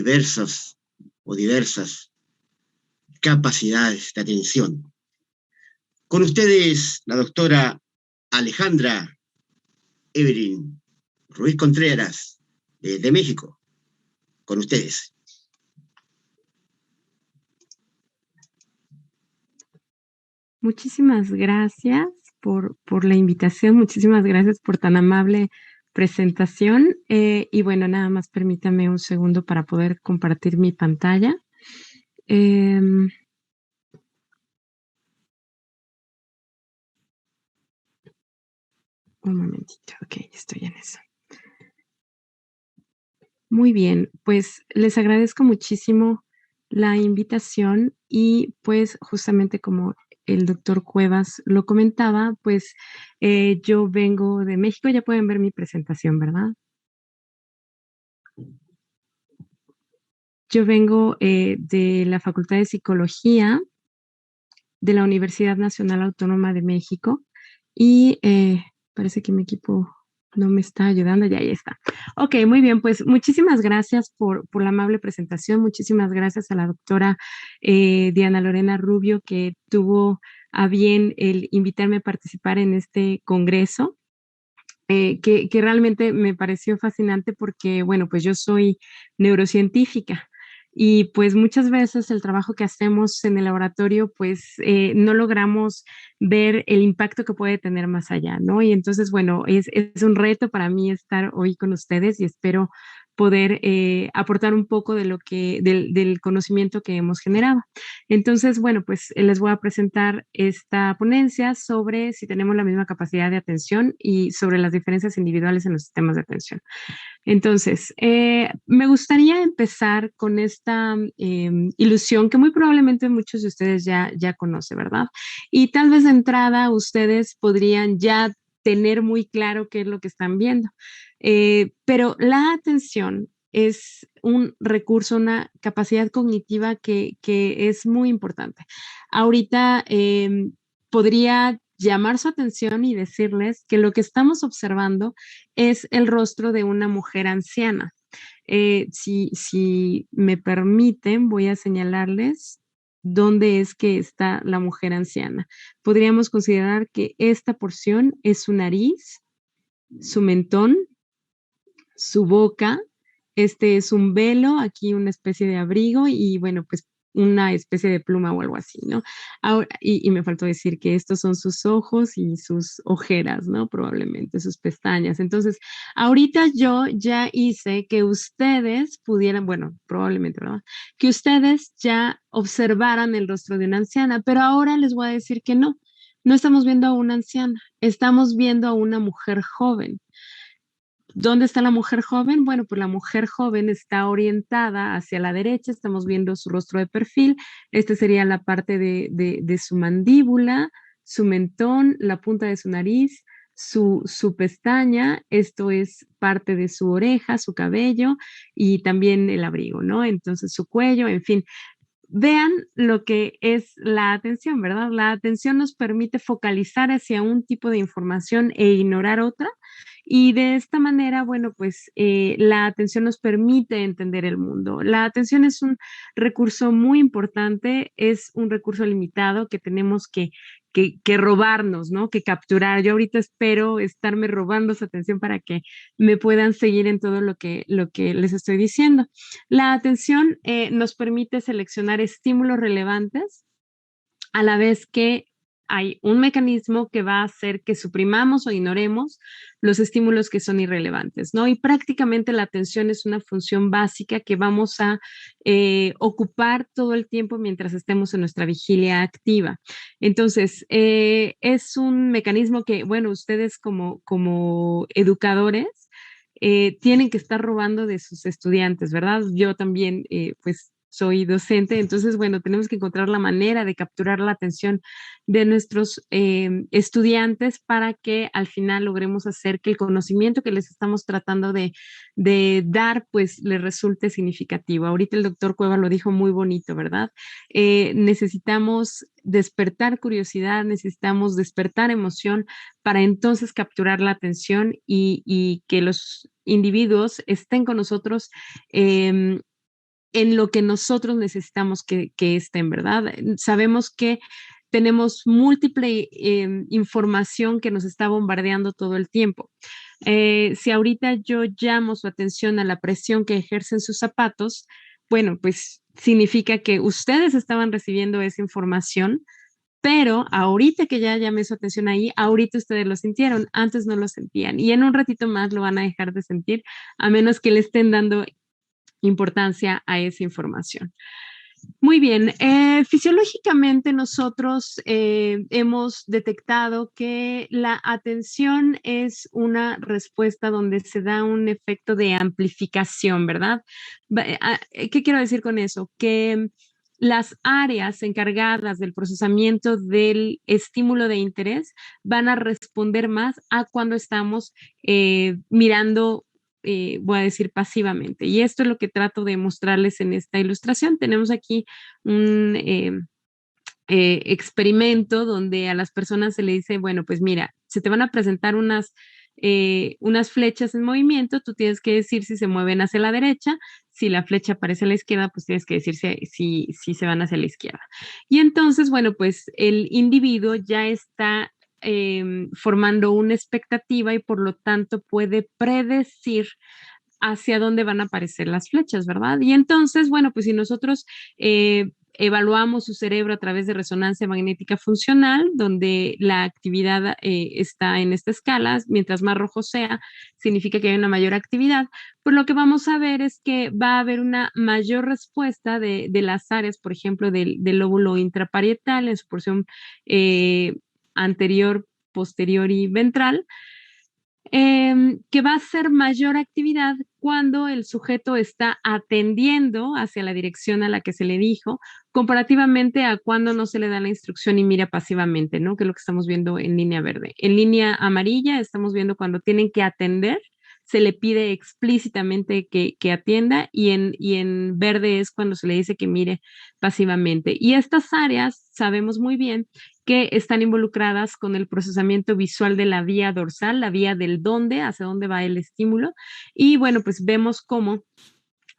diversos o diversas capacidades de atención. Con ustedes, la doctora Alejandra Evelyn Ruiz Contreras, de México. Con ustedes. Muchísimas gracias por la invitación, muchísimas gracias por tan amable presentación. Y bueno, nada más permítame un segundo para poder compartir mi pantalla. Un momentito, ok, estoy en eso. Muy bien, pues les agradezco muchísimo la invitación y pues justamente como el doctor Cuevas lo comentaba, pues yo vengo de México, ya pueden ver mi presentación, ¿verdad? Yo vengo de la Facultad de Psicología de la Universidad Nacional Autónoma de México y parece que mi equipo no me está ayudando, ya ahí está. Ok, muy bien, pues muchísimas gracias por la amable presentación, muchísimas gracias a la doctora Diana Lorena Rubio que tuvo a bien el invitarme a participar en este congreso. Que realmente me pareció fascinante porque, bueno, pues yo soy neurocientífica y pues muchas veces el trabajo que hacemos en el laboratorio, pues no logramos ver el impacto que puede tener más allá, ¿no? Y entonces, bueno, es un reto para mí estar hoy con ustedes y espero poder aportar un poco de del conocimiento que hemos generado. Entonces, bueno, pues les voy a presentar esta ponencia sobre si tenemos la misma capacidad de atención y sobre las diferencias individuales en los sistemas de atención. Entonces, me gustaría empezar con esta ilusión que muy probablemente muchos de ustedes ya conocen, ¿verdad? Y tal vez de entrada ustedes podrían ya tener muy claro qué es lo que están viendo. Pero la atención es un recurso, una capacidad cognitiva que es muy importante. Ahorita podría llamar su atención y decirles que lo que estamos observando es el rostro de una mujer anciana. Si me permiten, voy a señalarles dónde es que está la mujer anciana. Podríamos considerar que esta porción es su nariz, su mentón, su boca, este es un velo, aquí una especie de abrigo y bueno, pues una especie de pluma o algo así, ¿no? Ahora, y me faltó decir que estos son sus ojos y sus ojeras, ¿no? Probablemente sus pestañas. Entonces, ahorita yo ya hice que ustedes pudieran, bueno, probablemente, ¿verdad? Que ustedes ya observaran el rostro de una anciana, pero ahora les voy a decir que no. No estamos viendo a una anciana, estamos viendo a una mujer joven. ¿Dónde está la mujer joven? Bueno, pues la mujer joven está orientada hacia la derecha, estamos viendo su rostro de perfil, esta sería la parte de su mandíbula, su mentón, la punta de su nariz, su pestaña, esto es parte de su oreja, su cabello y también el abrigo, ¿no? Entonces su cuello, en fin. Vean lo que es la atención, ¿verdad? La atención nos permite focalizar hacia un tipo de información e ignorar otra. Y de esta manera, bueno, pues la atención nos permite entender el mundo. La atención es un recurso muy importante, es un recurso limitado que tenemos que robarnos, ¿no? Que capturar. Yo ahorita espero estarme robando esa atención para que me puedan seguir en todo lo que les estoy diciendo. La atención nos permite seleccionar estímulos relevantes a la vez que hay un mecanismo que va a hacer que suprimamos o ignoremos los estímulos que son irrelevantes, ¿no? Y prácticamente la atención es una función básica que vamos a ocupar todo el tiempo mientras estemos en nuestra vigilia activa. Entonces, es un mecanismo que, bueno, ustedes como educadores, tienen que estar robando de sus estudiantes, ¿verdad? Yo también, pues, soy docente, entonces, bueno, tenemos que encontrar la manera de capturar la atención de nuestros estudiantes para que al final logremos hacer que el conocimiento que les estamos tratando de dar, pues, les resulte significativo. Ahorita el doctor Cueva lo dijo muy bonito, ¿verdad? Necesitamos despertar curiosidad, necesitamos despertar emoción para entonces capturar la atención y que los individuos estén con nosotros en lo que nosotros necesitamos que estén, ¿verdad? Sabemos que tenemos múltiple información que nos está bombardeando todo el tiempo. Si ahorita yo llamo su atención a la presión que ejercen sus zapatos, bueno, pues significa que ustedes estaban recibiendo esa información, pero ahorita que ya llamé su atención ahí, ahorita ustedes lo sintieron, antes no lo sentían y en un ratito más lo van a dejar de sentir a menos que le estén dando importancia a esa información. Muy bien, fisiológicamente nosotros hemos detectado que la atención es una respuesta donde se da un efecto de amplificación, ¿verdad? ¿Qué quiero decir con eso? Que las áreas encargadas del procesamiento del estímulo de interés van a responder más a cuando estamos mirando, voy a decir pasivamente. Y esto es lo que trato de mostrarles en esta ilustración. Tenemos aquí un experimento donde a las personas se le dice, bueno, pues mira, se te van a presentar unas flechas en movimiento, tú tienes que decir si se mueven hacia la derecha, si la flecha aparece a la izquierda, pues tienes que decir si se van hacia la izquierda. Y entonces, bueno, pues el individuo ya está formando una expectativa y por lo tanto puede predecir hacia dónde van a aparecer las flechas, ¿verdad? Y entonces, bueno, pues si nosotros evaluamos su cerebro a través de resonancia magnética funcional, donde la actividad está en esta escala, mientras más rojo sea, significa que hay una mayor actividad, pues lo que vamos a ver es que va a haber una mayor respuesta de las áreas, por ejemplo, del lóbulo intraparietal en su porción anterior, posterior y ventral, que va a ser mayor actividad cuando el sujeto está atendiendo hacia la dirección a la que se le dijo, comparativamente a cuando no se le da la instrucción y mira pasivamente, ¿no? Que es lo que estamos viendo en línea verde. En línea amarilla estamos viendo cuando tienen que atender, se le pide explícitamente que atienda y en verde es cuando se le dice que mire pasivamente. Y estas áreas sabemos muy bien que están involucradas con el procesamiento visual de la vía dorsal, la vía del dónde, hacia dónde va el estímulo. Y bueno, pues vemos cómo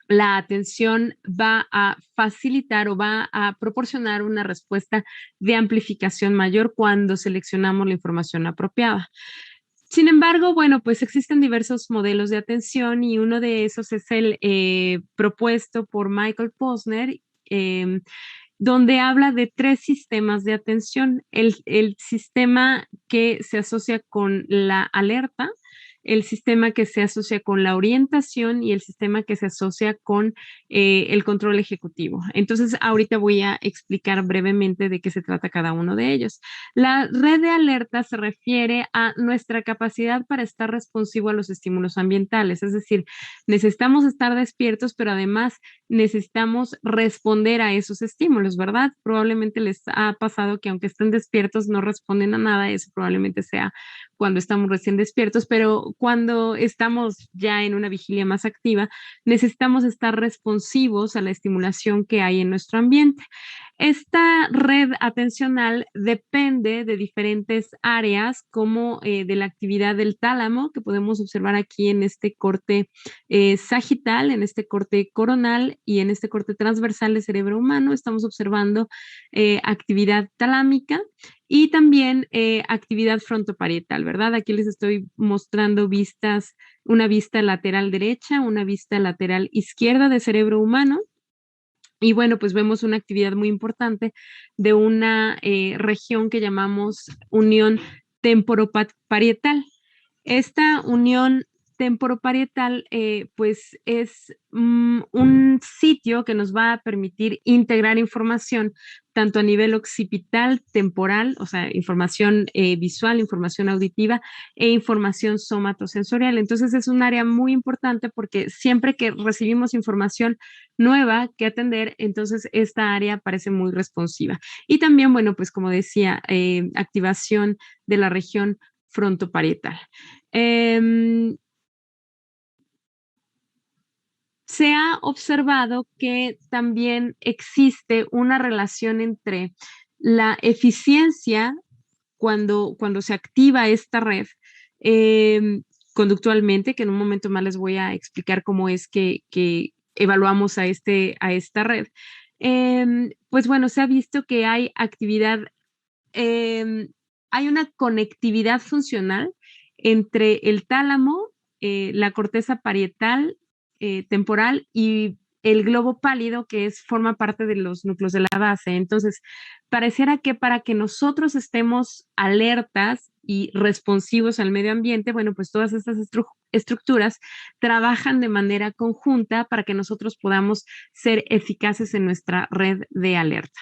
la atención va a facilitar o va a proporcionar una respuesta de amplificación mayor cuando seleccionamos la información apropiada. Sin embargo, bueno, pues existen diversos modelos de atención y uno de esos es el propuesto por Michael Posner, donde habla de tres sistemas de atención. El sistema que se asocia con la alerta, el sistema que se asocia con la orientación y el sistema que se asocia con el control ejecutivo. Entonces, ahorita voy a explicar brevemente de qué se trata cada uno de ellos. La red de alerta se refiere a nuestra capacidad para estar responsivo a los estímulos ambientales, es decir, necesitamos estar despiertos, pero además necesitamos responder a esos estímulos, ¿verdad? Probablemente les ha pasado que aunque estén despiertos no responden a nada, eso probablemente sea cuando estamos recién despiertos, pero cuando estamos ya en una vigilia más activa, necesitamos estar responsivos a la estimulación que hay en nuestro ambiente. Esta red atencional depende de diferentes áreas, como de la actividad del tálamo, que podemos observar aquí en este corte sagital, en este corte coronal y en este corte transversal del cerebro humano. Estamos observando actividad talámica y también actividad frontoparietal, ¿verdad? Aquí les estoy mostrando vistas, una vista lateral derecha, una vista lateral izquierda del cerebro humano. Y bueno, pues vemos una actividad muy importante de una región que llamamos unión temporoparietal. Esta unión temporoparietal, pues es un sitio que nos va a permitir integrar información tanto a nivel occipital, temporal, o sea, información visual, información auditiva e información somatosensorial. Entonces es un área muy importante porque siempre que recibimos información nueva que atender, entonces esta área parece muy responsiva. Y también, bueno, pues como decía, activación de la región frontoparietal. Se ha observado que también existe una relación entre la eficiencia cuando se activa esta red conductualmente, que en un momento más les voy a explicar cómo es que evaluamos a esta red, pues bueno, se ha visto que hay actividad, hay una conectividad funcional entre el tálamo, la corteza parietal, temporal y el globo pálido, que forma parte de los núcleos de la base. Entonces, pareciera que para que nosotros estemos alertas y responsivos al medio ambiente, bueno, pues todas estas estructuras trabajan de manera conjunta para que nosotros podamos ser eficaces en nuestra red de alerta.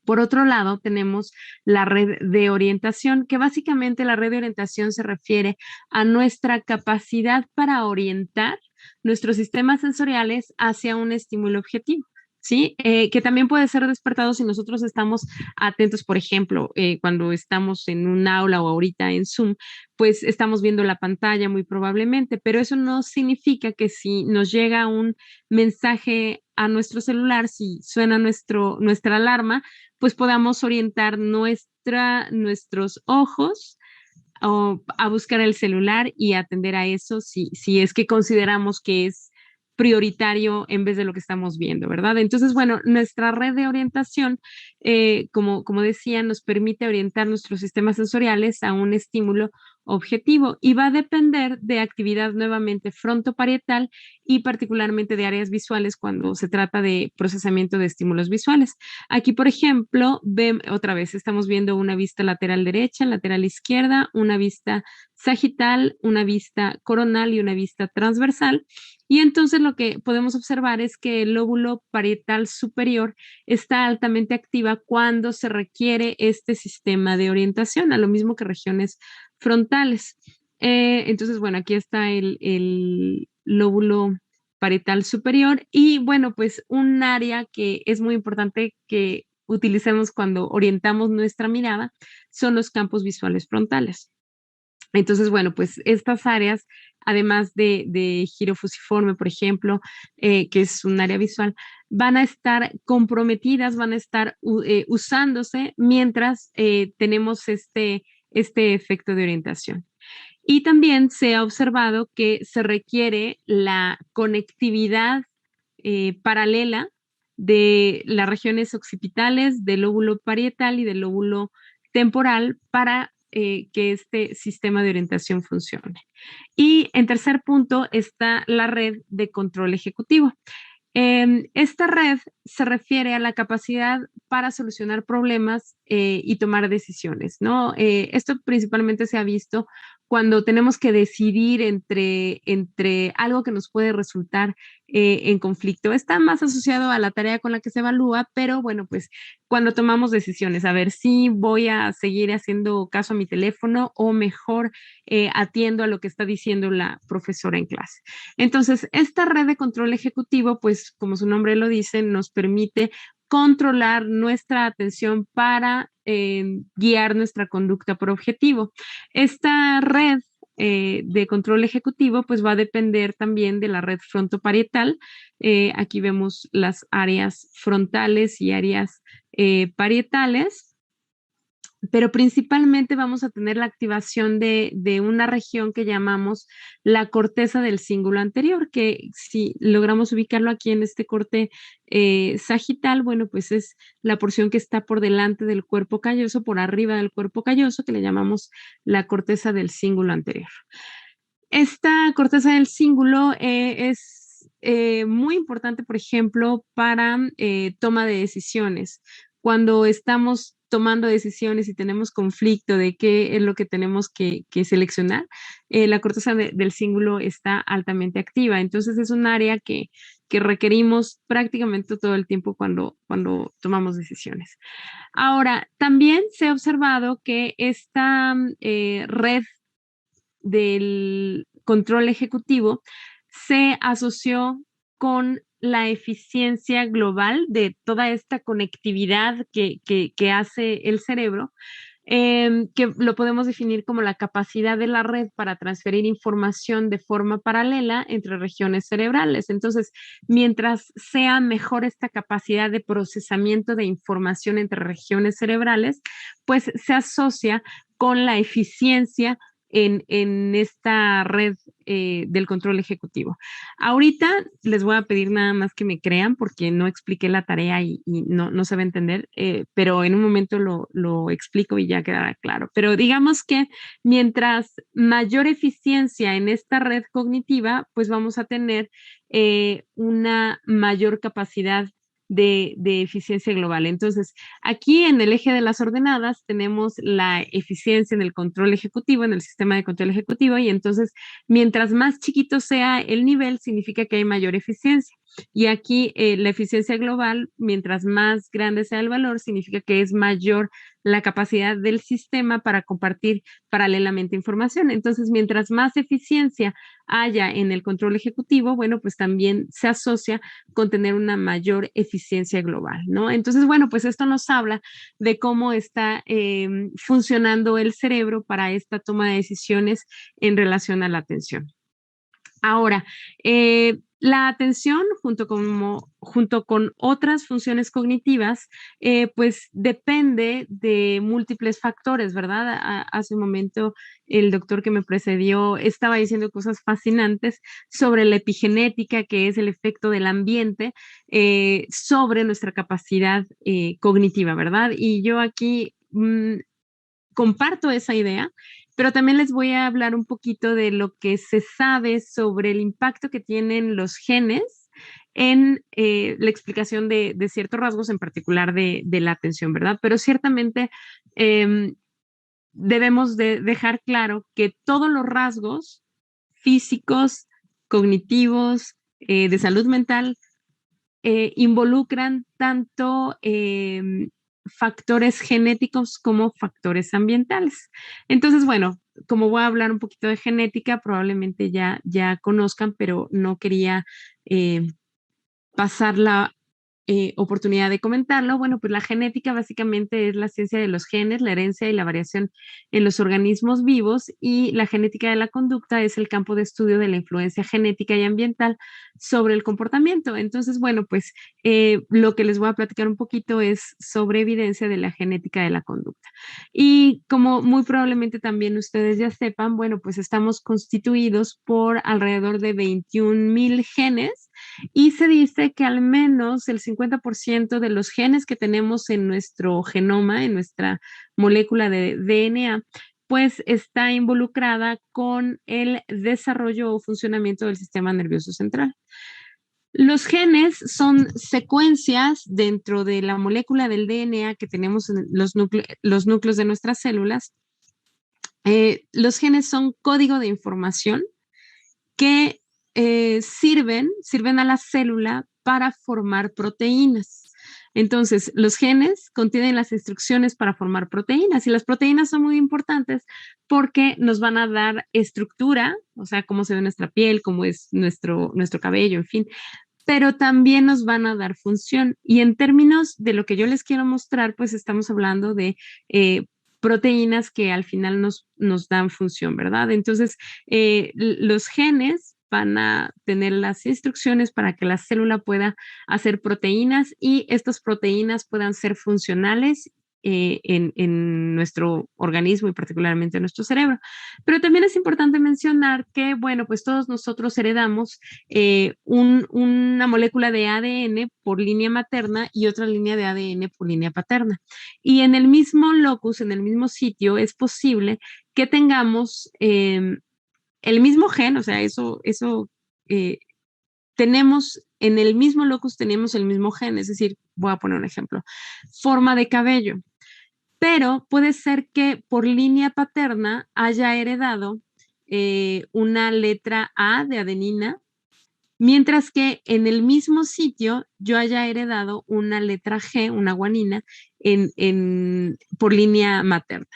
Por otro lado, tenemos la red de orientación, que básicamente la red de orientación se refiere a nuestra capacidad para orientar nuestros sistemas sensoriales hacia un estímulo objetivo. ¿Sí? Que también puede ser despertado si nosotros estamos atentos, por ejemplo, cuando estamos en un aula o ahorita en Zoom, pues estamos viendo la pantalla muy probablemente, pero eso no significa que si nos llega un mensaje a nuestro celular, si suena nuestra alarma, pues podamos orientar nuestros ojos a buscar el celular y atender a eso si es que consideramos que es prioritario en vez de lo que estamos viendo, ¿verdad? Entonces, bueno, nuestra red de orientación, como decía, nos permite orientar nuestros sistemas sensoriales a un estímulo objetivo y va a depender de actividad nuevamente frontoparietal y particularmente de áreas visuales cuando se trata de procesamiento de estímulos visuales. Aquí, por ejemplo, otra vez estamos viendo una vista lateral derecha, lateral izquierda, una vista sagital, una vista coronal y una vista transversal. Y entonces lo que podemos observar es que el lóbulo parietal superior está altamente activa cuando se requiere este sistema de orientación, a lo mismo que regiones frontales. Entonces, bueno, aquí está el lóbulo parietal superior y bueno, pues un área que es muy importante que utilicemos cuando orientamos nuestra mirada son los campos visuales frontales. Entonces, bueno, pues estas áreas, además de giro fusiforme, por ejemplo, que es un área visual, van a estar comprometidas, van a estar usándose mientras tenemos este efecto de orientación. Y también se ha observado que se requiere la conectividad paralela de las regiones occipitales, del lóbulo parietal y del lóbulo temporal para que este sistema de orientación funcione. Y en tercer punto está la red de control ejecutivo. Esta red se refiere a la capacidad para solucionar problemas y tomar decisiones, ¿no? Esto principalmente se ha visto cuando tenemos que decidir entre algo que nos puede resultar en conflicto. Está más asociado a la tarea con la que se evalúa, pero bueno, pues cuando tomamos decisiones, a ver si voy a seguir haciendo caso a mi teléfono o mejor atiendo a lo que está diciendo la profesora en clase. Entonces, esta red de control ejecutivo, pues como su nombre lo dice, nos permite controlar nuestra atención para guiar nuestra conducta por objetivo. Esta red de control ejecutivo pues va a depender también de la red frontoparietal. Aquí vemos las áreas frontales y áreas parietales, pero principalmente vamos a tener la activación de una región que llamamos la corteza del cíngulo anterior, que si logramos ubicarlo aquí en este corte sagital, bueno, pues es la porción que está por delante del cuerpo calloso, por arriba del cuerpo calloso, que le llamamos la corteza del cíngulo anterior. Esta corteza del cíngulo es muy importante, por ejemplo, para toma de decisiones. Cuando estamos tomando decisiones y tenemos conflicto de qué es lo que tenemos que seleccionar, la corteza del cíngulo está altamente activa. Entonces es un área que requerimos prácticamente todo el tiempo cuando tomamos decisiones. Ahora, también se ha observado que esta red del control ejecutivo se asoció con la eficiencia global de toda esta conectividad que hace el cerebro, que lo podemos definir como la capacidad de la red para transferir información de forma paralela entre regiones cerebrales. Entonces, mientras sea mejor esta capacidad de procesamiento de información entre regiones cerebrales, pues se asocia con la eficiencia en esta red del control ejecutivo. Ahorita les voy a pedir nada más que me crean porque no expliqué la tarea y no se va a entender, pero en un momento lo explico y ya quedará claro. Pero digamos que mientras mayor eficiencia en esta red cognitiva, pues vamos a tener una mayor capacidad de eficiencia global. Entonces, aquí en el eje de las ordenadas tenemos la eficiencia en el control ejecutivo, en el sistema de control ejecutivo, y entonces, mientras más chiquito sea el nivel, significa que hay mayor eficiencia. Y aquí la eficiencia global, mientras más grande sea el valor, significa que es mayor la capacidad del sistema para compartir paralelamente información. Entonces, mientras más eficiencia haya en el control ejecutivo, bueno, pues también se asocia con tener una mayor eficiencia global, ¿no? Entonces, bueno, pues esto nos habla de cómo está funcionando el cerebro para esta toma de decisiones en relación a la atención. Ahora, la atención junto con otras funciones cognitivas, pues depende de múltiples factores, ¿verdad? Hace un momento el doctor que me precedió estaba diciendo cosas fascinantes sobre la epigenética, que es el efecto del ambiente sobre nuestra capacidad cognitiva, ¿verdad? Y yo aquí comparto esa idea, pero también les voy a hablar un poquito de lo que se sabe sobre el impacto que tienen los genes en la explicación de ciertos rasgos, en particular de la atención, ¿verdad? Pero ciertamente debemos de dejar claro que todos los rasgos físicos, cognitivos, de salud mental, involucran tanto factores genéticos como factores ambientales. Entonces, bueno, como voy a hablar un poquito de genética, probablemente ya conozcan, pero no quería pasar la oportunidad de comentarlo. Bueno, pues la genética básicamente es la ciencia de los genes, la herencia y la variación en los organismos vivos, y la genética de la conducta es el campo de estudio de la influencia genética y ambiental sobre el comportamiento. Entonces, bueno, pues lo que les voy a platicar un poquito es sobre evidencia de la genética de la conducta. Y como muy probablemente también ustedes ya sepan, bueno, pues estamos constituidos por alrededor de 21,000 genes, y se dice que al menos el 50% de los genes que tenemos en nuestro genoma, en nuestra molécula de DNA, pues está involucrada con el desarrollo o funcionamiento del sistema nervioso central. Los genes son secuencias dentro de la molécula del DNA que tenemos en los núcleos de nuestras células. Los genes son código de información que sirven a la célula para formar proteínas. Entonces, los genes contienen las instrucciones para formar proteínas, y las proteínas son muy importantes porque nos van a dar estructura, o sea, cómo se ve nuestra piel, cómo es nuestro cabello, en fin, pero también nos van a dar función. Y en términos de lo que yo les quiero mostrar, pues estamos hablando de proteínas que al final nos dan función, ¿verdad? Entonces, los genes van a tener las instrucciones para que la célula pueda hacer proteínas, y estas proteínas puedan ser funcionales en nuestro organismo y particularmente en nuestro cerebro. Pero también es importante mencionar que, bueno, pues todos nosotros heredamos una molécula de ADN por línea materna y otra línea de ADN por línea paterna. Y en el mismo locus, en el mismo sitio, es posible que tengamos el mismo gen, o sea, eh, tenemos en el mismo locus, tenemos el mismo gen, es decir, voy a poner un ejemplo, forma de cabello, pero puede ser que por línea paterna haya heredado una letra A de adenina, mientras que en el mismo sitio yo haya heredado una letra G, una guanina, por línea materna.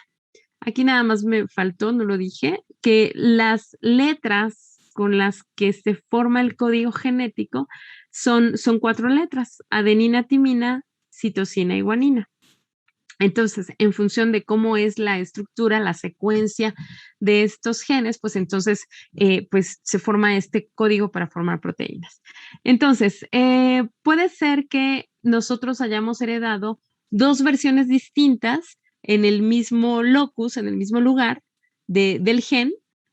Aquí nada más me faltó, no lo dije, que las letras con las que se forma el código genético son 4 letras: adenina, timina, citosina y guanina. Entonces, en función de cómo es la estructura, la secuencia de estos genes, pues entonces pues se forma este código para formar proteínas. Entonces, puede ser que nosotros hayamos heredado dos versiones distintas en el mismo locus, en el mismo lugar, del gen,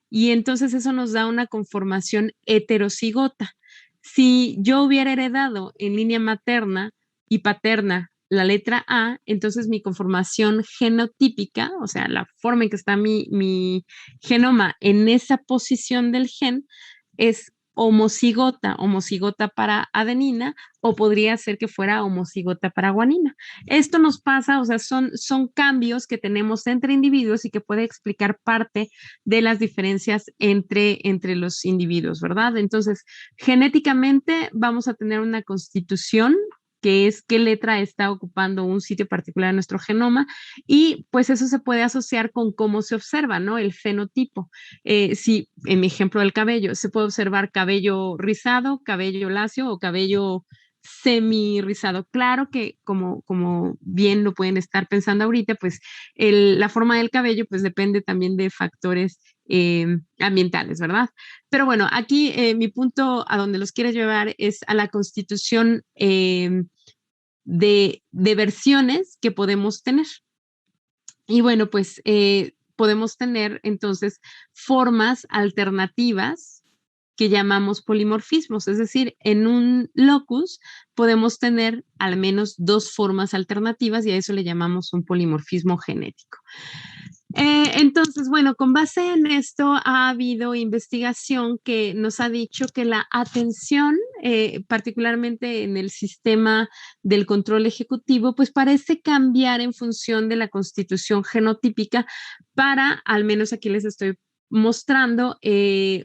y entonces eso nos da una conformación heterocigota. Si yo hubiera heredado en línea materna y paterna la letra A, entonces mi conformación genotípica, o sea, la forma en que está mi genoma en esa posición del gen, es homocigota para adenina, o podría ser que fuera homocigota para guanina. Esto nos pasa, o sea, son cambios que tenemos entre individuos y que puede explicar parte de las diferencias entre los individuos, ¿verdad? Entonces, genéticamente vamos a tener una constitución que es qué letra está ocupando un sitio particular en nuestro genoma, y pues eso se puede asociar con cómo se observa, ¿no? El fenotipo. Si en mi ejemplo del cabello, se puede observar cabello rizado, cabello lacio o cabello semi rizado. Claro que como bien lo pueden estar pensando ahorita, pues la forma del cabello pues depende también de factores ambientales, ¿verdad? Pero bueno, aquí mi punto a donde los quiero llevar es a la constitución de versiones que podemos tener. Y bueno, pues podemos tener entonces formas alternativas que llamamos polimorfismos, es decir, en un locus podemos tener al menos dos formas alternativas y a eso le llamamos un polimorfismo genético. Entonces, bueno, con base en esto ha habido investigación que nos ha dicho que la atención, particularmente en el sistema del control ejecutivo, pues parece cambiar en función de la constitución genotípica para, al menos aquí les estoy mostrando,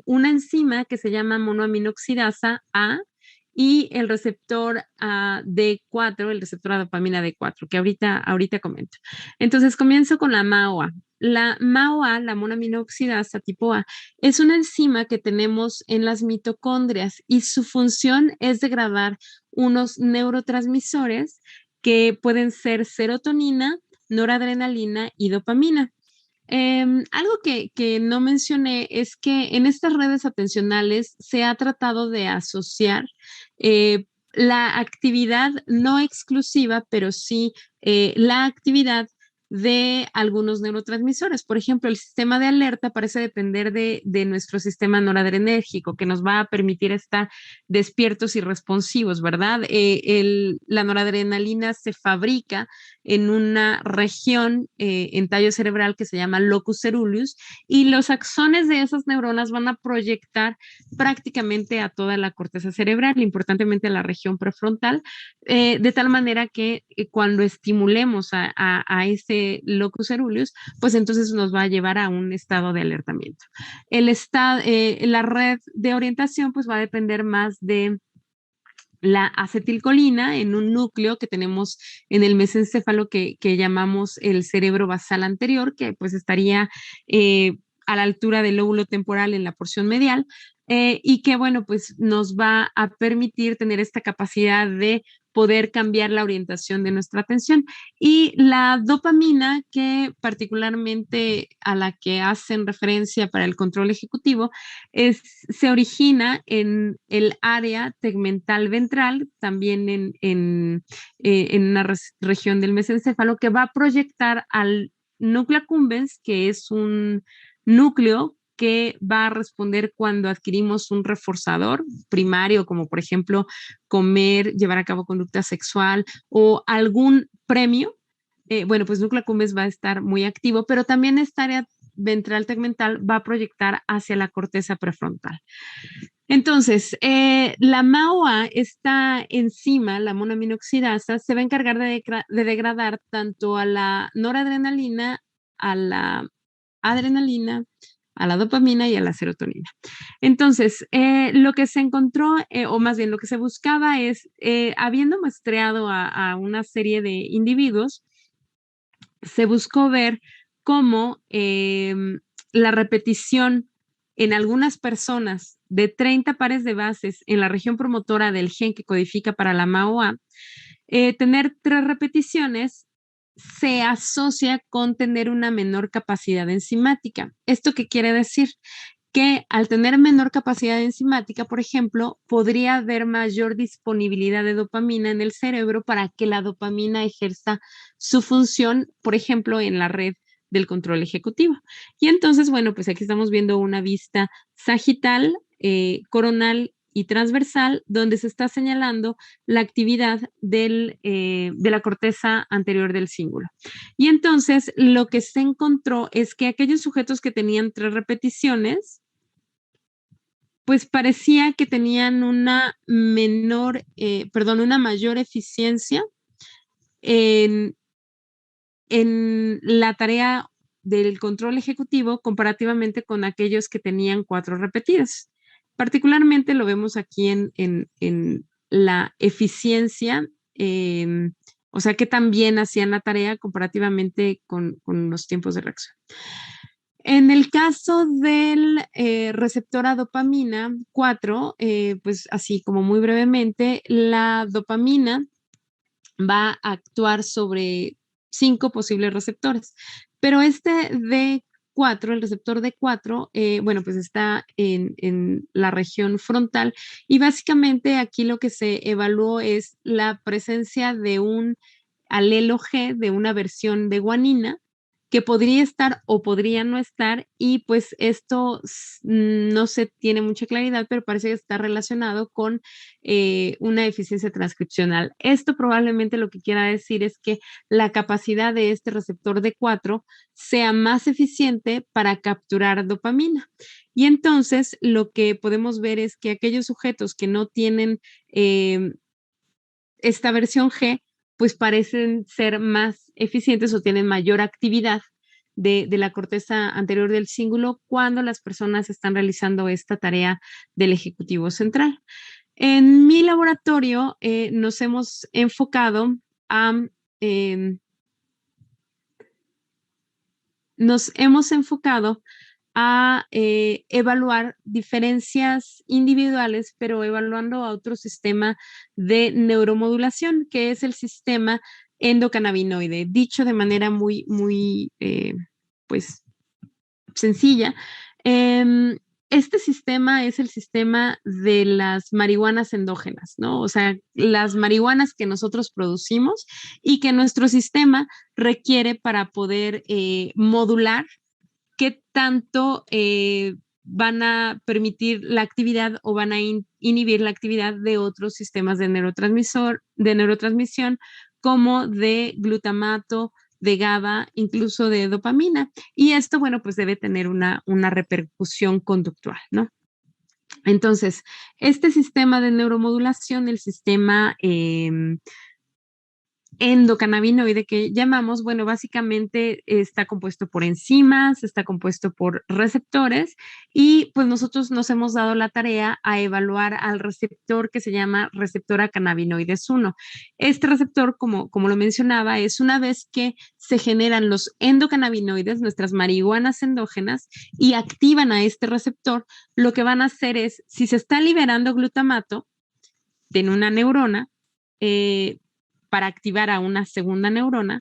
una enzima que se llama monoaminoxidasa A y el receptor D4, el receptor a dopamina D4, que ahorita comento. Entonces, comienzo con la MAOA. La MAOA, la monoaminoxidasa tipo A, es una enzima que tenemos en las mitocondrias y su función es degradar unos neurotransmisores que pueden ser serotonina, noradrenalina y dopamina. Algo que no mencioné es que en estas redes atencionales se ha tratado de asociar la actividad no exclusiva, pero sí la actividad de algunos neurotransmisores. Por ejemplo, el sistema de alerta parece depender de nuestro sistema noradrenérgico, que nos va a permitir estar despiertos y responsivos, ¿verdad? La noradrenalina se fabrica en una región en tallo cerebral que se llama locus ceruleus, y los axones de esas neuronas van a proyectar prácticamente a toda la corteza cerebral, importantemente a la región prefrontal, de tal manera que cuando estimulemos a ese locus ceruleus, pues entonces nos va a llevar a un estado de alertamiento. La red de orientación pues va a depender más de la acetilcolina en un núcleo que tenemos en el mesencéfalo que llamamos el cerebro basal anterior, que pues estaría a la altura del lóbulo temporal en la porción medial, y que bueno, pues nos va a permitir tener esta capacidad de poder cambiar la orientación de nuestra atención. Y la dopamina, que particularmente a la que hacen referencia para el control ejecutivo, se origina en el área tegmental ventral, también en una región del mesencéfalo, que va a proyectar al núcleo accumbens, que es un núcleo que va a responder cuando adquirimos un reforzador primario, como por ejemplo comer, llevar a cabo conducta sexual o algún premio. Bueno, pues núcleo accumbens va a estar muy activo, pero también esta área ventral tegmental va a proyectar hacia la corteza prefrontal. Entonces, la MAOA, esta enzima, la monoaminoxidasa, se va a encargar de degradar tanto a la noradrenalina, a la adrenalina, a la dopamina y a la serotonina. Entonces, lo que se encontró, o más bien lo que se buscaba es, habiendo muestreado a una serie de individuos, se buscó ver cómo la repetición en algunas personas de 30 pares de bases en la región promotora del gen que codifica para la MAOA, tener 3 repeticiones se asocia con tener una menor capacidad enzimática. ¿Esto qué quiere decir? Que al tener menor capacidad enzimática, por ejemplo, podría haber mayor disponibilidad de dopamina en el cerebro para que la dopamina ejerza su función, por ejemplo, en la red del control ejecutivo. Y entonces, bueno, pues aquí estamos viendo una vista sagital, coronal y transversal, donde se está señalando la actividad de la corteza anterior del cíngulo. Y entonces lo que se encontró es que aquellos sujetos que tenían 3 repeticiones, pues parecía que tenían una mayor eficiencia en la tarea del control ejecutivo comparativamente con aquellos que tenían 4 repetidas. Particularmente lo vemos aquí en la eficiencia, o sea, que también hacían la tarea comparativamente con los tiempos de reacción. En el caso del receptor a dopamina 4, pues así como muy brevemente, la dopamina va a actuar sobre 5 posibles receptores, pero este D4, el receptor D4, bueno, pues está en la región frontal y básicamente aquí lo que se evaluó es la presencia de un alelo G, de una versión de guanina, que podría estar o podría no estar, y pues esto no se tiene mucha claridad, pero parece que está relacionado con una eficiencia transcripcional. Esto probablemente lo que quiera decir es que la capacidad de este receptor D4 sea más eficiente para capturar dopamina. Y entonces lo que podemos ver es que aquellos sujetos que no tienen esta versión G, pues parecen ser más eficientes o tienen mayor actividad de la corteza anterior del cíngulo cuando las personas están realizando esta tarea del ejecutivo central. En mi laboratorio nos hemos enfocado a evaluar diferencias individuales, pero evaluando a otro sistema de neuromodulación, que es el sistema endocannabinoide. Dicho de manera muy, muy, pues, sencilla, este sistema es el sistema de las marihuanas endógenas, ¿no? O sea, las marihuanas que nosotros producimos y que nuestro sistema requiere para poder modular qué tanto van a permitir la actividad o van a inhibir la actividad de otros sistemas de neurotransmisión, como de glutamato, de GABA, incluso de dopamina. Y esto, bueno, pues debe tener una repercusión conductual, ¿no? Entonces, este sistema de neuromodulación, el sistema endocannabinoide que llamamos, bueno, básicamente está compuesto por enzimas, está compuesto por receptores y pues nosotros nos hemos dado la tarea a evaluar al receptor que se llama receptor a cannabinoides 1. Este receptor, como lo mencionaba, es una vez que se generan los endocannabinoides, nuestras marihuanas endógenas, y activan a este receptor, lo que van a hacer es, si se está liberando glutamato en una neurona, para activar a una segunda neurona,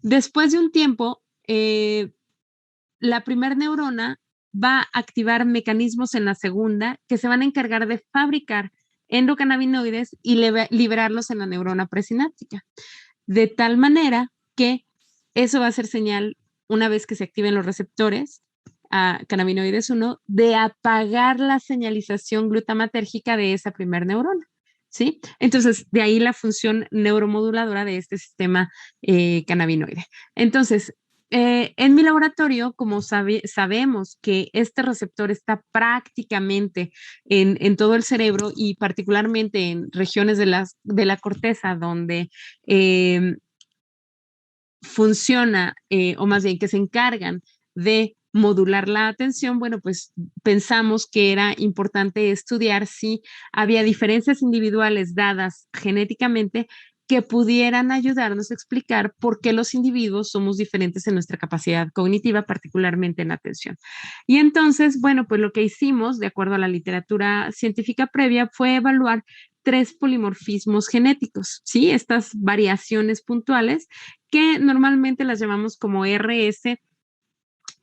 después de un tiempo, la primera neurona va a activar mecanismos en la segunda que se van a encargar de fabricar endocannabinoides y liberarlos en la neurona presináptica. De tal manera que eso va a ser señal, una vez que se activen los receptores a cannabinoides 1, de apagar la señalización glutamatérgica de esa primera neurona. ¿Sí? Entonces, de ahí la función neuromoduladora de este sistema cannabinoide. Entonces, en mi laboratorio, como sabemos que este receptor está prácticamente en todo el cerebro y particularmente en regiones de la corteza donde funciona, o más bien que se encargan de modular la atención, bueno, pues pensamos que era importante estudiar si había diferencias individuales dadas genéticamente que pudieran ayudarnos a explicar por qué los individuos somos diferentes en nuestra capacidad cognitiva, particularmente en la atención. Y entonces, bueno, pues lo que hicimos, de acuerdo a la literatura científica previa, fue evaluar 3 polimorfismos genéticos, ¿sí? Estas variaciones puntuales que normalmente las llamamos como RS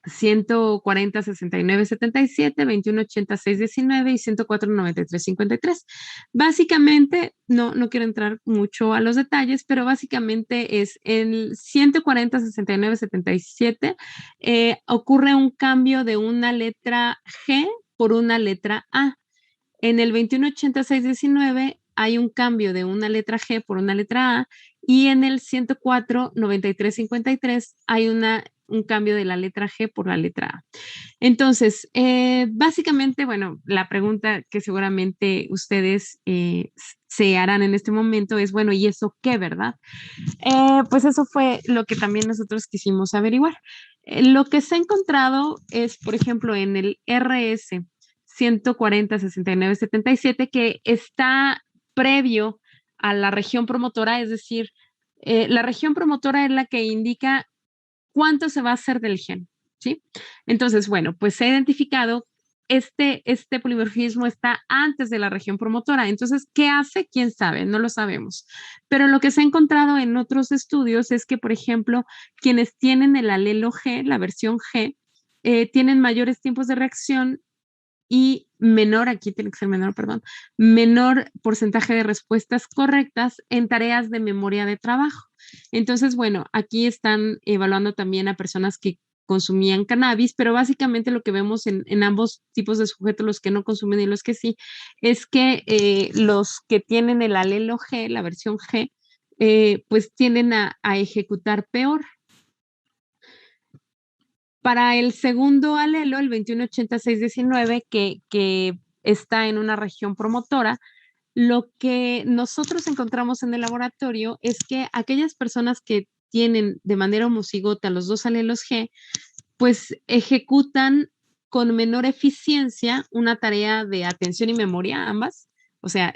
140, 69, 77, 21, 86, 19 y 104, 93, 53. Básicamente, no quiero entrar mucho a los detalles, pero básicamente es el 140, 69, 77, ocurre un cambio de una letra G por una letra A. En el 21, 86, 19 hay un cambio de una letra G por una letra A y en el 104, 93, 53 hay un cambio de la letra G por la letra A. Entonces, básicamente, bueno, la pregunta que seguramente ustedes se harán en este momento es, bueno, ¿y eso qué, verdad? Pues eso fue lo que también nosotros quisimos averiguar. Lo que se ha encontrado es, por ejemplo, en el RS 140, 69, 77, que está previo a la región promotora, es decir, la región promotora es la que indica cuánto se va a hacer del gen, ¿sí? Entonces, bueno, pues se ha identificado este polimorfismo está antes de la región promotora. Entonces, ¿qué hace? ¿Quién sabe? No lo sabemos. Pero lo que se ha encontrado en otros estudios es que, por ejemplo, quienes tienen el alelo G, la versión G, tienen mayores tiempos de reacción y menor, aquí tiene que ser menor, perdón, menor porcentaje de respuestas correctas en tareas de memoria de trabajo. Entonces, bueno, aquí están evaluando también a personas que consumían cannabis, pero básicamente lo que vemos en ambos tipos de sujetos, los que no consumen y los que sí, es que los que tienen el alelo G, la versión G, pues tienden a ejecutar peor. Para el segundo alelo, el 218619, que está en una región promotora, lo que nosotros encontramos en el laboratorio es que aquellas personas que tienen de manera homocigota los dos alelos G, pues ejecutan con menor eficiencia una tarea de atención y memoria, ambas. O sea,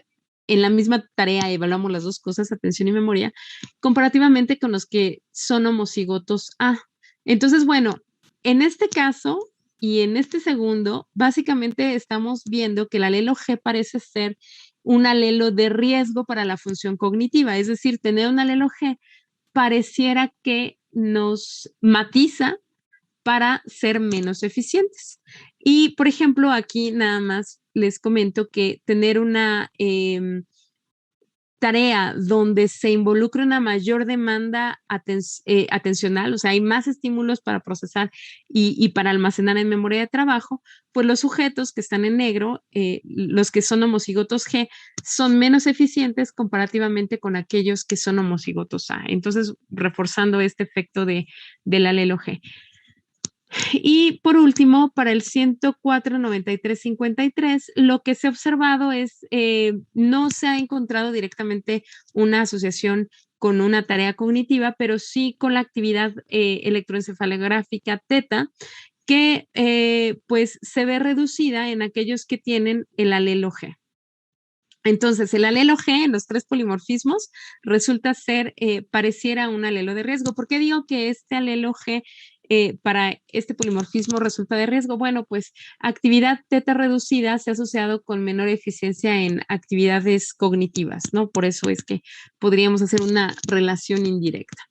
en la misma tarea evaluamos las dos cosas, atención y memoria, comparativamente con los que son homocigotos A. Entonces, bueno, en este caso y en este segundo, básicamente estamos viendo que el alelo G parece ser un alelo de riesgo para la función cognitiva, es decir, tener un alelo G pareciera que nos matiza para ser menos eficientes. Y, por ejemplo, aquí nada más les comento que tener una tarea donde se involucre una mayor demanda atencional, o sea, hay más estímulos para procesar y para almacenar en memoria de trabajo, pues los sujetos que están en negro, los que son homocigotos G, son menos eficientes comparativamente con aquellos que son homocigotos A. Entonces, reforzando este efecto del alelo G. Y por último, para el 104, 93, 53, lo que se ha observado es, no se ha encontrado directamente una asociación con una tarea cognitiva, pero sí con la actividad electroencefalográfica teta, que pues se ve reducida en aquellos que tienen el alelo G. Entonces, el alelo G en los tres polimorfismos resulta ser, pareciera un alelo de riesgo. ¿Por qué digo que este alelo G para este polimorfismo resulta de riesgo? Bueno, pues actividad teta reducida se ha asociado con menor eficiencia en actividades cognitivas, ¿no? Por eso es que podríamos hacer una relación indirecta.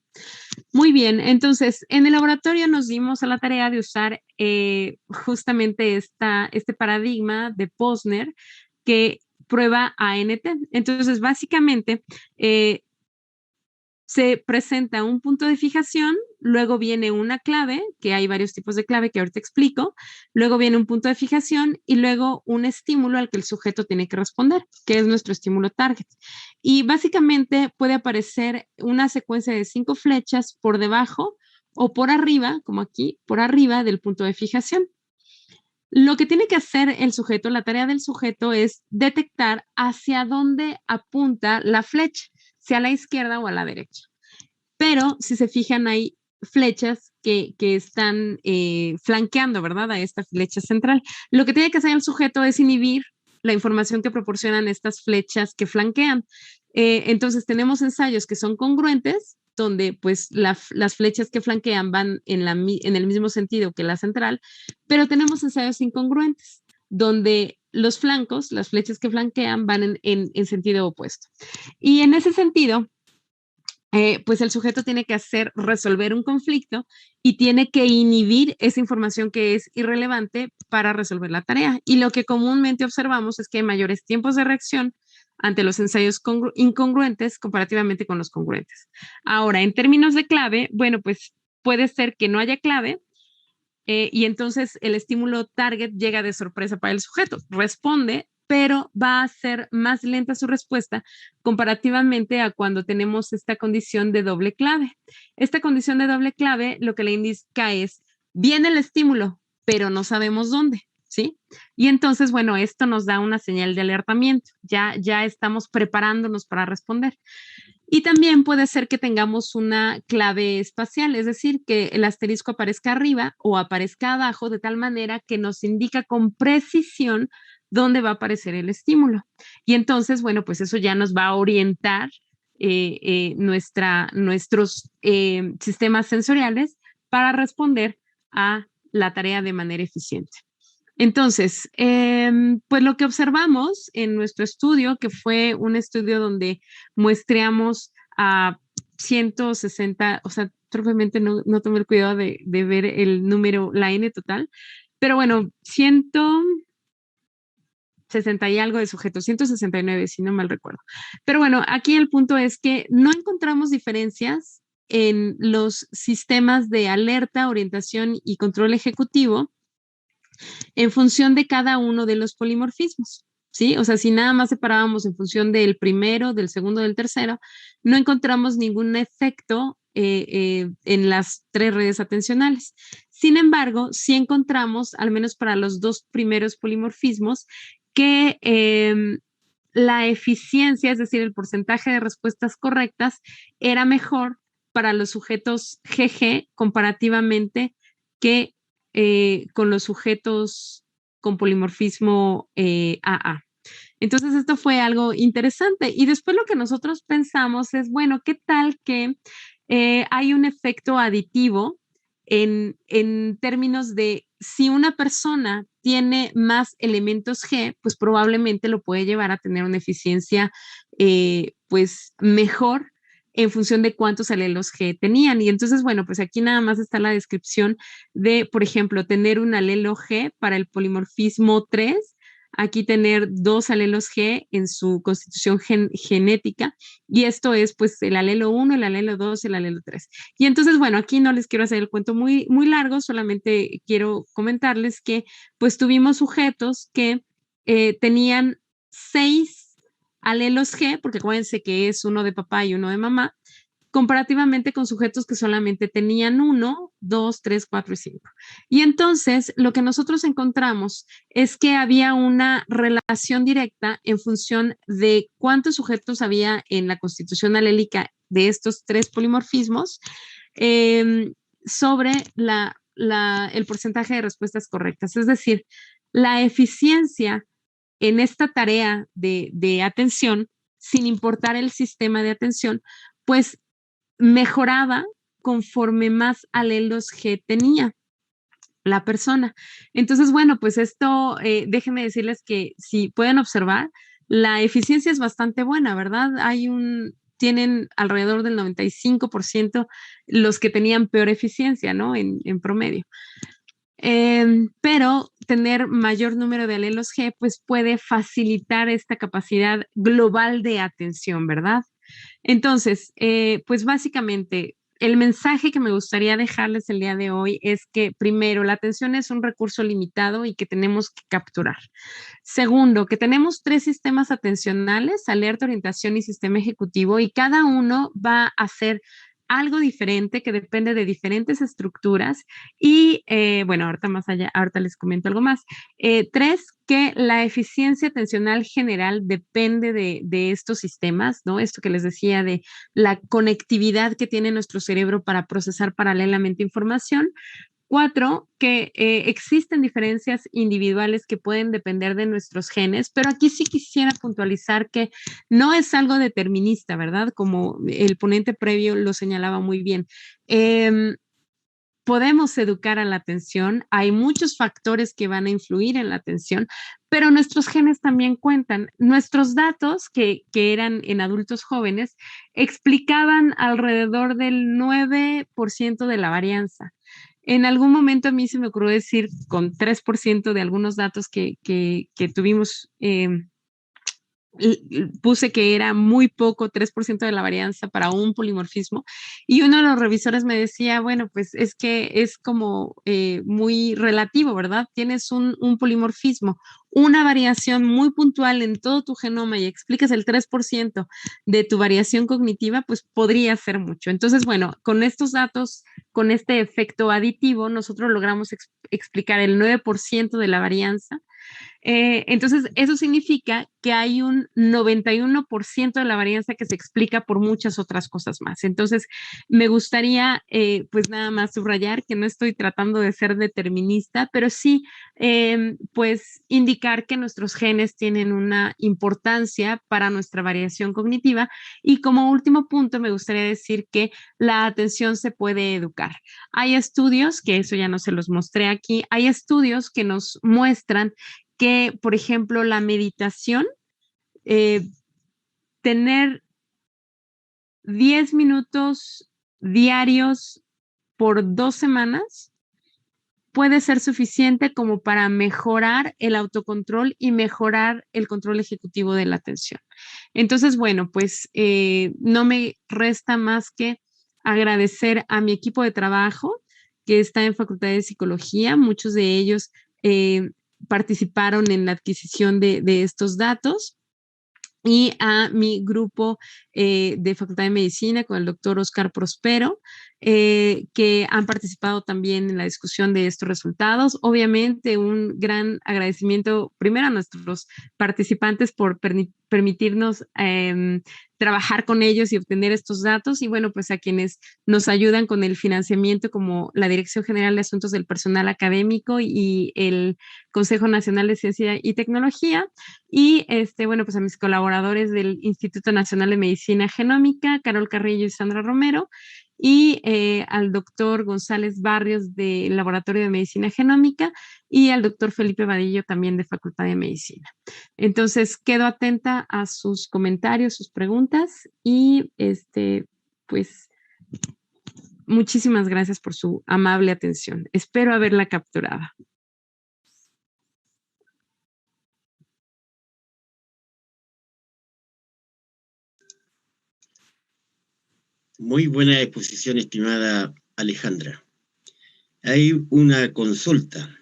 Muy bien, entonces en el laboratorio nos dimos a la tarea de usar justamente este paradigma de Posner que prueba ANT. Entonces, básicamente, se presenta un punto de fijación, luego viene una clave, que hay varios tipos de clave que ahorita explico, luego viene un punto de fijación y luego un estímulo al que el sujeto tiene que responder, que es nuestro estímulo target. Y básicamente puede aparecer una secuencia de 5 flechas por debajo o por arriba, como aquí, por arriba del punto de fijación. Lo que tiene que hacer el sujeto, la tarea del sujeto es detectar hacia dónde apunta la flecha, sea a la izquierda o a la derecha. Pero si se fijan, hay flechas que están flanqueando, ¿verdad? A esta flecha central. Lo que tiene que hacer el sujeto es inhibir la información que proporcionan estas flechas que flanquean. Entonces tenemos ensayos que son congruentes, donde pues las flechas que flanquean van en el mismo sentido que la central, pero tenemos ensayos incongruentes, donde los flancos, las flechas que flanquean, van en sentido opuesto. Y en ese sentido, pues el sujeto tiene que resolver un conflicto y tiene que inhibir esa información que es irrelevante para resolver la tarea. Y lo que comúnmente observamos es que hay mayores tiempos de reacción ante los ensayos incongruentes comparativamente con los congruentes. Ahora, en términos de clave, bueno, pues puede ser que no haya clave, y entonces el estímulo target llega de sorpresa para el sujeto, responde, pero va a ser más lenta su respuesta comparativamente a cuando tenemos esta condición de doble clave. Esta condición de doble clave lo que le indica es, viene el estímulo, pero no sabemos dónde, ¿sí? Y entonces, bueno, esto nos da una señal de alertamiento, ya estamos preparándonos para responder. Y también puede ser que tengamos una clave espacial, es decir, que el asterisco aparezca arriba o aparezca abajo de tal manera que nos indica con precisión dónde va a aparecer el estímulo. Y entonces, bueno, pues eso ya nos va a orientar nuestros sistemas sensoriales para responder a la tarea de manera eficiente. Entonces, pues lo que observamos en nuestro estudio, que fue un estudio donde muestreamos a 160, o sea, probablemente no tomé el cuidado de ver el número, la N total, pero bueno, 160 y algo de sujetos, 169, si no mal recuerdo. Pero bueno, aquí el punto es que no encontramos diferencias en los sistemas de alerta, orientación y control ejecutivo en función de cada uno de los polimorfismos, ¿sí? O sea, si nada más separábamos en función del primero, del segundo, del tercero, no encontramos ningún efecto en las tres redes atencionales. Sin embargo, sí encontramos, al menos para los dos primeros polimorfismos, que la eficiencia, es decir, el porcentaje de respuestas correctas, era mejor para los sujetos GG comparativamente que con los sujetos con polimorfismo AA. Entonces, esto fue algo interesante. Y después lo que nosotros pensamos es, bueno, ¿qué tal que hay un efecto aditivo en términos de si una persona tiene más elementos G, pues probablemente lo puede llevar a tener una eficiencia pues mejor en función de cuántos alelos G tenían. Y entonces, bueno, pues aquí nada más está la descripción de, por ejemplo, tener un alelo G para el polimorfismo 3, aquí tener dos alelos G en su constitución genética, y esto es pues el alelo 1, el alelo 2, el alelo 3. Y entonces, bueno, aquí no les quiero hacer el cuento muy, muy largo, solamente quiero comentarles que pues tuvimos sujetos que tenían 6 alelos G, porque acuérdense que es uno de papá y uno de mamá, comparativamente con sujetos que solamente tenían 1, 2, 3, 4 y 5. Y entonces lo que nosotros encontramos es que había una relación directa en función de cuántos sujetos había en la constitución alélica de estos tres polimorfismos sobre el porcentaje de respuestas correctas. Es decir, la eficiencia en esta tarea de atención, sin importar el sistema de atención, pues mejoraba conforme más alelos G tenía la persona. Entonces, bueno, pues esto, déjenme decirles que si pueden observar, la eficiencia es bastante buena, ¿verdad? Tienen alrededor del 95% los que tenían peor eficiencia, ¿no? En promedio. Pero tener mayor número de alelos G, pues puede facilitar esta capacidad global de atención, ¿verdad? Entonces, pues básicamente, el mensaje que me gustaría dejarles el día de hoy es que, primero, la atención es un recurso limitado y que tenemos que capturar. Segundo, que tenemos 3 sistemas atencionales, alerta, orientación y sistema ejecutivo, y cada uno va a hacer algo diferente que depende de diferentes estructuras. Y bueno, ahorita más allá, ahorita les comento algo más. 3, que la eficiencia atencional general depende de estos sistemas, ¿no? Esto que les decía de la conectividad que tiene nuestro cerebro para procesar paralelamente información. 4, que existen diferencias individuales que pueden depender de nuestros genes, pero aquí sí quisiera puntualizar que no es algo determinista, ¿verdad? Como el ponente previo lo señalaba muy bien. podemos educar a la atención, hay muchos factores que van a influir en la atención, pero nuestros genes también cuentan. Nuestros datos, que eran en adultos jóvenes, explicaban alrededor del 9% de la varianza. En algún momento a mí se me ocurrió decir con 3% de algunos datos que tuvimos, puse que era muy poco, 3% de la varianza para un polimorfismo, y uno de los revisores me decía, bueno, pues es que es como muy relativo, ¿verdad? Tienes un polimorfismo, una variación muy puntual en todo tu genoma y explicas el 3% de tu variación cognitiva, pues podría ser mucho. Entonces, bueno, con estos datos, con este efecto aditivo, nosotros logramos explicar el 9% de la varianza. Entonces, eso significa que hay un 91% de la varianza que se explica por muchas otras cosas más. Entonces, me gustaría, pues nada más subrayar que no estoy tratando de ser determinista, pero sí, pues indicar que nuestros genes tienen una importancia para nuestra variación cognitiva. Y como último punto, me gustaría decir que la atención se puede educar. Hay estudios, que eso ya no se los mostré aquí, hay estudios que nos muestran que, por ejemplo, la meditación, eh, tener 10 minutos diarios por 2 semanas puede ser suficiente como para mejorar el autocontrol y mejorar el control ejecutivo de la atención. Entonces, bueno, pues no me resta más que agradecer a mi equipo de trabajo que está en Facultad de Psicología. Muchos de ellos participaron en la adquisición de estos datos, y a mi grupo de Facultad de Medicina con el doctor Oscar Prospero, que han participado también en la discusión de estos resultados. Obviamente, un gran agradecimiento primero a nuestros participantes por permitirnos trabajar con ellos y obtener estos datos, y bueno, pues a quienes nos ayudan con el financiamiento, como la Dirección General de Asuntos del Personal Académico y el Consejo Nacional de Ciencia y Tecnología, y bueno, pues a mis colaboradores del Instituto Nacional de Medicina Genómica, Carol Carrillo y Sandra Romero, y al doctor González Barrios del Laboratorio de Medicina Genómica, y al doctor Felipe Vadillo también de Facultad de Medicina. Entonces, quedo atenta a sus comentarios, sus preguntas, y pues muchísimas gracias por su amable atención. Espero haberla capturado. Muy buena exposición, estimada Alejandra. Hay una consulta.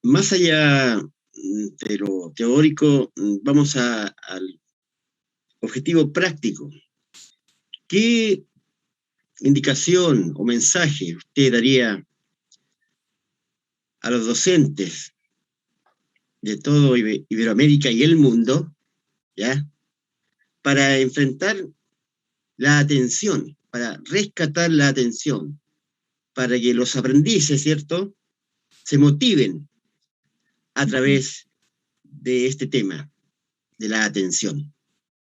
Más allá de lo teórico, vamos al objetivo práctico. ¿Qué indicación o mensaje usted daría a los docentes de todo Iberoamérica y el mundo, ¿ya?, para enfrentar la atención, para rescatar la atención, para que los aprendices, ¿cierto?, se motiven a través de este tema, de la atención?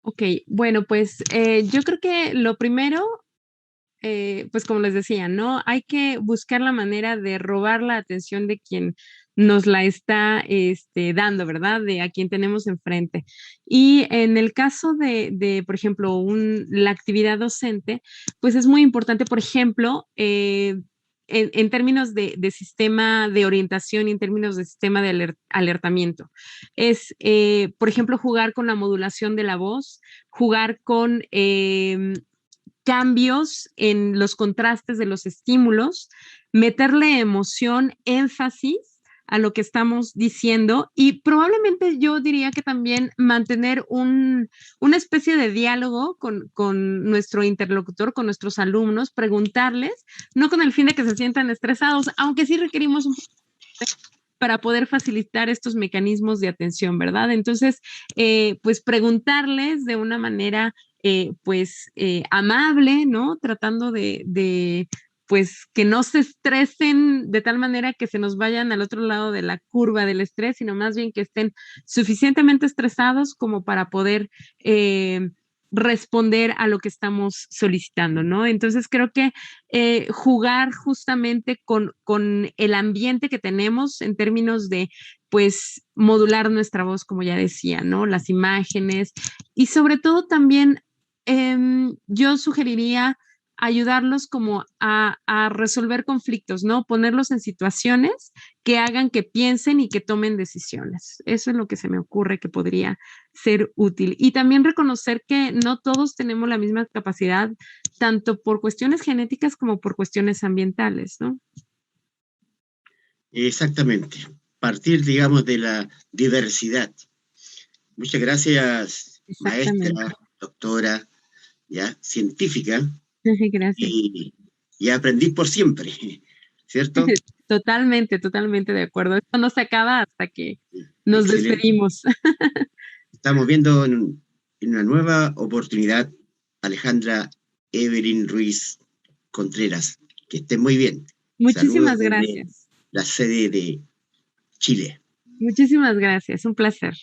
Ok, bueno, pues yo creo que lo primero, pues como les decía, ¿no? Hay que buscar la manera de robar la atención de quien nos la está dando, ¿verdad? De a quien tenemos enfrente. Y en el caso por ejemplo, la actividad docente, pues es muy importante, por ejemplo, en términos de sistema de orientación y en términos de sistema de alertamiento. Es, por ejemplo, jugar con la modulación de la voz, jugar con cambios en los contrastes de los estímulos, meterle emoción, énfasis a lo que estamos diciendo, y probablemente yo diría que también mantener una especie de diálogo con nuestro interlocutor, con nuestros alumnos, preguntarles, no con el fin de que se sientan estresados, aunque sí requerimos un para poder facilitar estos mecanismos de atención, ¿verdad? Entonces, pues preguntarles de una manera, amable, ¿no? Tratando pues, que no se estresen de tal manera que se nos vayan al otro lado de la curva del estrés, sino más bien que estén suficientemente estresados como para poder responder a lo que estamos solicitando, ¿no? Entonces creo que jugar justamente con el ambiente que tenemos en términos de, pues, modular nuestra voz, como ya decía, ¿no? Las imágenes y sobre todo también yo sugeriría ayudarlos como a resolver conflictos, ¿no? Ponerlos en situaciones que hagan que piensen y que tomen decisiones. Eso es lo que se me ocurre que podría ser útil. Y también reconocer que no todos tenemos la misma capacidad, tanto por cuestiones genéticas como por cuestiones ambientales, ¿no? Exactamente. Partir, digamos, de la diversidad. Muchas gracias, Exactamente. maestra, doctora, ya, científica, Gracias. y, y aprendí por siempre, ¿cierto? Totalmente, totalmente de acuerdo. Esto no se acaba hasta que nos Excelente. despedimos. Estamos viendo en una nueva oportunidad, Alejandra Evelyn Ruiz Contreras. Que esté muy bien. Saludos Muchísimas desde gracias. la sede de Chile. Muchísimas gracias. Un placer.